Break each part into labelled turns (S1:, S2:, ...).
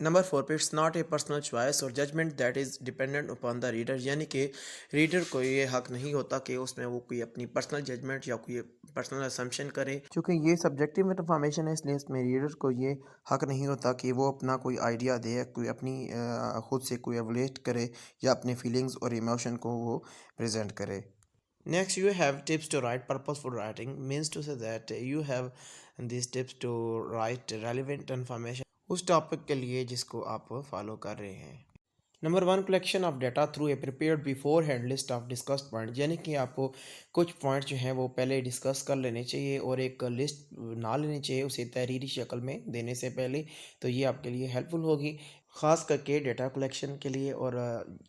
S1: Number 4 پہ it's not a personal choice اور judgement that is dependent upon the reader, یعنی کہ reader کو یہ حق نہیں ہوتا کہ اس میں وہ کوئی اپنی پرسنل ججمنٹ یا کوئی پرسنل اسمپشن کرے، چونکہ یہ سبجیکٹیو انفارمیشن ہے، اس لیے اس میں ریڈر کو یہ حق نہیں ہوتا کہ وہ اپنا کوئی آئیڈیا دے، کوئی اپنی خود سے کوئی ایولیٹ کرے یا اپنے فیلنگز اور ایموشن کو وہ پریزنٹ کرے۔ Next, you have tips to write purposeful writing. Means to say that you have these tips to write relevant information اس ٹاپک کے لیے جس کو آپ فالو کر رہے ہیں۔ Number 1 collection of data through a prepared beforehand list of discussed point, یعنی کہ آپ کو کچھ پوائنٹ جو ہیں وہ پہلے ڈسکس کر لینے چاہیے اور ایک لسٹ نہ لینی چاہیے اسے تحریری شکل میں دینے سے پہلے، تو یہ آپ کے لیے ہیلپ فل ہوگی خاص کر کے ڈیٹا کلیکشن کے لیے، اور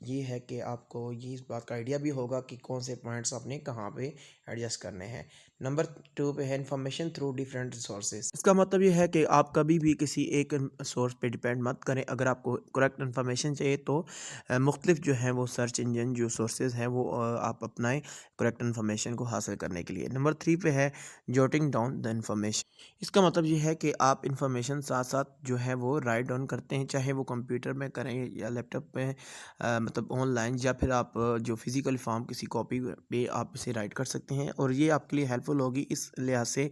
S1: یہ ہے کہ آپ کو یہ اس بات کا آئیڈیا بھی ہوگا کہ کون سے پوائنٹس آپ نے کہاں پہ ایڈجسٹ کرنے ہیں۔ نمبر 2 پہ ہے انفارمیشن تھرو ڈیفرنٹ سورسز، اس کا مطلب یہ ہے کہ آپ کبھی بھی کسی ایک سورس پہ ڈیپینڈ مت کریں، اگر آپ کو کریکٹ انفارمیشن چاہیے تو مختلف جو ہیں وہ سرچ انجن جو سورسز ہیں وہ آپ اپنائیں کریکٹ انفارمیشن کو حاصل کرنے کے لیے۔ نمبر 3 پہ ہے جوٹنگ ڈاؤن دا انفارمیشن، اس کا مطلب یہ ہے کہ آپ انفارمیشن ساتھ ساتھ جو ہے وہ رائٹ ڈاؤن کرتے ہیں، چاہے وہ کمپیوٹر میں کریں یا لیپ ٹاپ پہ، مطلب آن لائن، یا پھر آپ جو فزیکل فارم کسی کاپی پہ آپ اسے رائٹ کر سکتے ہیں، اور یہ آپ کے لیے ہیلپ فل ہوگی اس لحاظ سے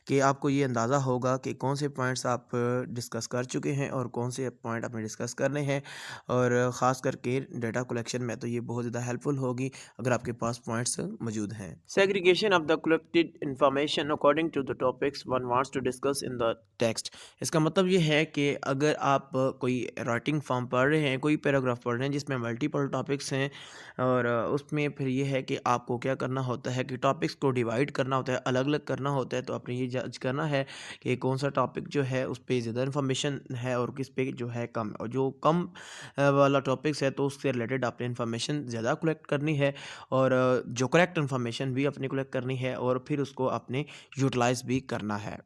S1: کہ آپ کو یہ اندازہ ہوگا کہ کون سے پوائنٹس آپ ڈسکس کر چکے ہیں اور کون سے پوائنٹ آپ نے ڈسکس کرنے ہیں، اور خاص کر کے ڈیٹا کلیکشن میں تو یہ بہت زیادہ ہیلپ فل ہوگی اگر آپ کے پاس پوائنٹس موجود ہیں۔ Segregation of the collected information according to the topics one wants to discuss in the text, اس کا مطلب یہ ہے کہ اگر آپ کوئی رائٹنگ فارم پڑھ رہے ہیں، کوئی پیراگراف پڑھ رہے ہیں جس میں ملٹیپل ٹاپکس ہیں، اور اس میں پھر یہ ہے کہ آپ کو کیا کرنا ہوتا ہے کہ ٹاپکس کو ڈیوائڈ کرنا ہوتا ہے، الگ الگ کرنا ہوتا ہے، تو آپ نے یہ جج کرنا ہے کہ کون سا ٹاپک جو ہے اس پہ زیادہ انفارمیشن ہے اور کس پہ جو ہے کم، اور جو کم والا ٹاپکس ہے تو اس سے ریلیٹڈ آپ نے انفارمیشن زیادہ کلیکٹ کرنی ہے، اور جو کریکٹ انفارمیشن بھی اپنے کلیکٹ کرنی ہے، اور پھر اس کو آپ نے یوٹیلائز بھی کرنا ہے۔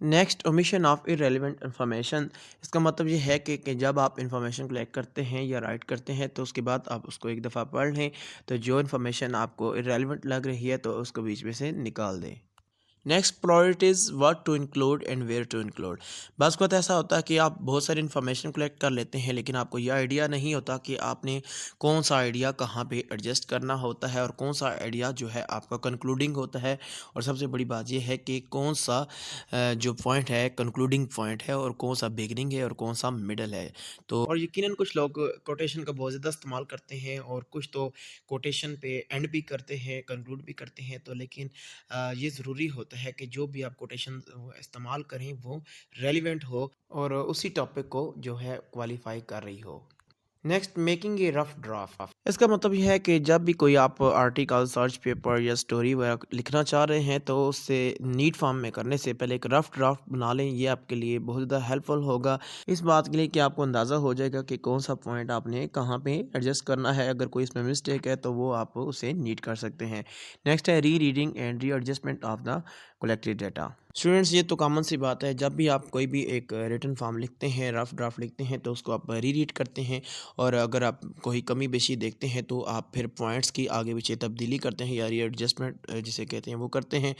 S1: Next omission of irrelevant information, اس کا مطلب یہ ہے کہ جب آپ انفارمیشن کلیکٹ کرتے ہیں یا رائٹ کرتے ہیں تو اس کے بعد آپ اس کو ایک دفعہ پڑھ لیں، تو جو انفارمیشن آپ کو ارریلیونٹ لگ رہی ہے تو اس کو بیچ میں سے نکال دیں۔ Next priorities what to include and where to include, بعض وقت ایسا ہوتا ہے کہ آپ بہت ساری انفارمیشن کلیکٹ کر لیتے ہیں لیکن آپ کو یہ آئیڈیا نہیں ہوتا کہ آپ نے کون سا آئیڈیا کہاں پہ ایڈجسٹ کرنا ہوتا ہے، اور کون سا آئیڈیا جو ہے آپ کا کنکلوڈنگ ہوتا ہے، اور سب سے بڑی بات یہ ہے کہ کون سا جو پوائنٹ ہے کنکلوڈنگ پوائنٹ ہے، اور کون سا بگننگ ہے اور کون سا مڈل ہے۔ تو اور یقیناً کچھ لوگ کوٹیشن کا بہت زیادہ استعمال کرتے ہیں اور کچھ تو کوٹیشن پہ اینڈ بھی کرتے ہیں، کنکلوڈ بھی کرتے ہیں، تو لیکن یہ ضروری ہوتا ہے کہ جو بھی آپ کوٹیشن استعمال کریں وہ ریلیونٹ ہو اور اسی ٹاپک کو جو ہے کوالیفائی کر رہی ہو۔ Next making a rough draft, اس کا مطلب یہ ہے کہ جب بھی کوئی آپ آرٹیکل، سرچ پیپر یا سٹوری وغیرہ لکھنا چاہ رہے ہیں تو اس سے نیٹ فارم میں کرنے سے پہلے ایک رف ڈرافٹ بنا لیں، یہ آپ کے لیے بہت زیادہ ہیلپ فل ہوگا اس بات کے لیے کہ آپ کو اندازہ ہو جائے گا کہ کون سا پوائنٹ آپ نے کہاں پہ ایڈجسٹ کرنا ہے، اگر کوئی اس میں مسٹیک ہے تو وہ آپ اسے نیٹ کر سکتے ہیں۔ نیکسٹ ہے rereading and readjustment of the collected data, students یہ تو کامن سی بات ہے، جب بھی آپ کوئی بھی ایک ریٹن فارم لکھتے ہیں، رف ڈرافٹ لکھتے ہیں تو اس کو آپ ری ریڈ کرتے ہیں، اور اگر آپ کوئی کمی بیشی دیکھتے ہیں تو آپ پھر پوائنٹس کی آگے پیچھے تبدیلی کرتے ہیں یا ری ایڈجسٹمنٹ جسے کہتے ہیں وہ کرتے ہیں،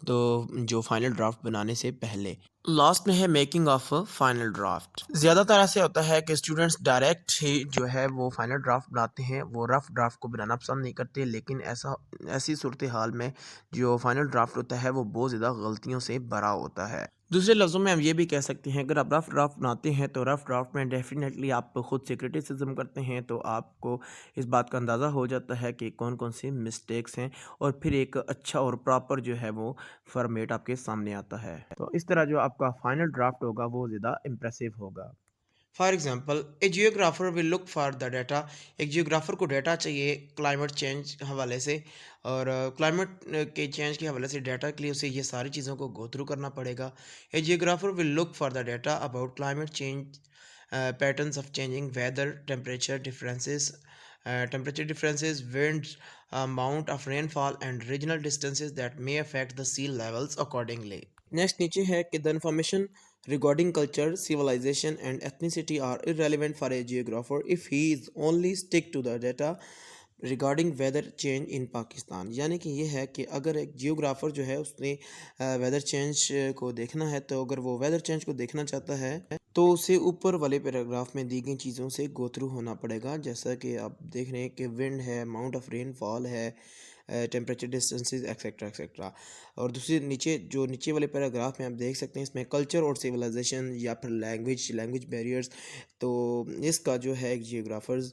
S1: تو جو فائنل ڈرافٹ بنانے سے پہلے۔ لاسٹ میں ہے میکنگ آف فائنل ڈرافٹ، زیادہ تر ایسے ہوتا ہے کہ اسٹوڈنٹس ڈائریکٹ ہی جو ہے وہ فائنل ڈرافٹ بناتے ہیں، وہ رف ڈرافٹ کو بنانا پسند نہیں کرتے، لیکن ایسی صورتحال میں جو فائنل ڈرافٹ ہوتا ہے وہ بہت زیادہ غلطیوں سے بھرا ہوتا ہے۔ دوسرے لفظوں میں ہم یہ بھی کہہ سکتے ہیں اگر آپ رف ڈرافٹ بناتے ہیں تو رف ڈرافٹ میں ڈیفینیٹلی آپ خود سے کرٹیسزم کرتے ہیں، تو آپ کو اس بات کا اندازہ ہو جاتا ہے کہ کون کون سی مسٹیکس ہیں، اور پھر ایک اچھا اور پراپر جو ہے وہ فارمیٹ آپ کے سامنے آتا ہے، تو اس طرح جو آپ کا فائنل ڈرافٹ ہوگا وہ زیادہ امپریسو ہوگا۔ For example a geographer will look for the data, ایک جیوگرافر کو ڈیٹا چاہیے کلائمیٹ چینج حوالے سے، اور کلائمیٹ کے چینج کے حوالے سے ڈیٹا کے لیے اسے یہ ساری چیزوں کو گو تھرو کرنا پڑے گا۔ A geographer will look for the data about climate change, patterns of changing weather, temperature differences, winds, amount of rainfall and regional distances that may affect the sea levels accordingly۔ Next نیچے ہے کہ the information regarding culture, civilization and ethnicity are irrelevant for a geographer if he is only stick to the data regarding weather change in Pakistan, یعنی کہ یہ ہے کہ اگر ایک جیوگرافر جو ہے اس نے ویدر چینج کو دیکھنا ہے، تو اگر وہ ویدر چینج کو دیکھنا چاہتا ہے تو اسے اوپر والے پیراگراف میں دی گئی چیزوں سے گو تھرو ہونا پڑے گا، جیسا کہ آپ دیکھ رہے ہیں کہ ونڈ ہے، اماؤنٹ آف رین فال ہے، ٹیمپریچر ڈسٹینسز ایکسیکٹرا ایکسیکٹرا. اور دوسری نیچے والے پیراگراف میں آپ دیکھ سکتے ہیں، اس میں کلچر اور سویلائزیشن یا پھر لینگویج بیریئرز. تو اس کا جو ہے ایک جیوگرافرز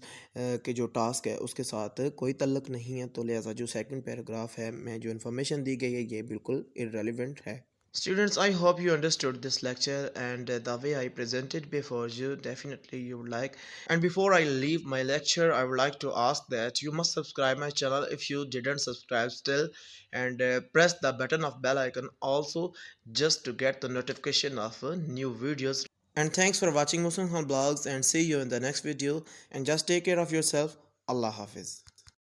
S1: کے جو ٹاسک ہے اس کے ساتھ کوئی تعلق نہیں ہے، تو لہٰذا جو سیکنڈ پیراگراف ہے میں جو انفارمیشن دی گئی ہے یہ بالکل irrelevant ہے. Students, I hope you understood this lecture and the way I presented before you, definitely you would like. And before I leave my lecture, I would like to ask that you must subscribe my channel if you didn't subscribe still, and press the button of bell icon also, just to get the notification of new videos. And thanks for watching Muslim Khan Blogs, and see you in the next video, and just take care of yourself. Allah Hafiz.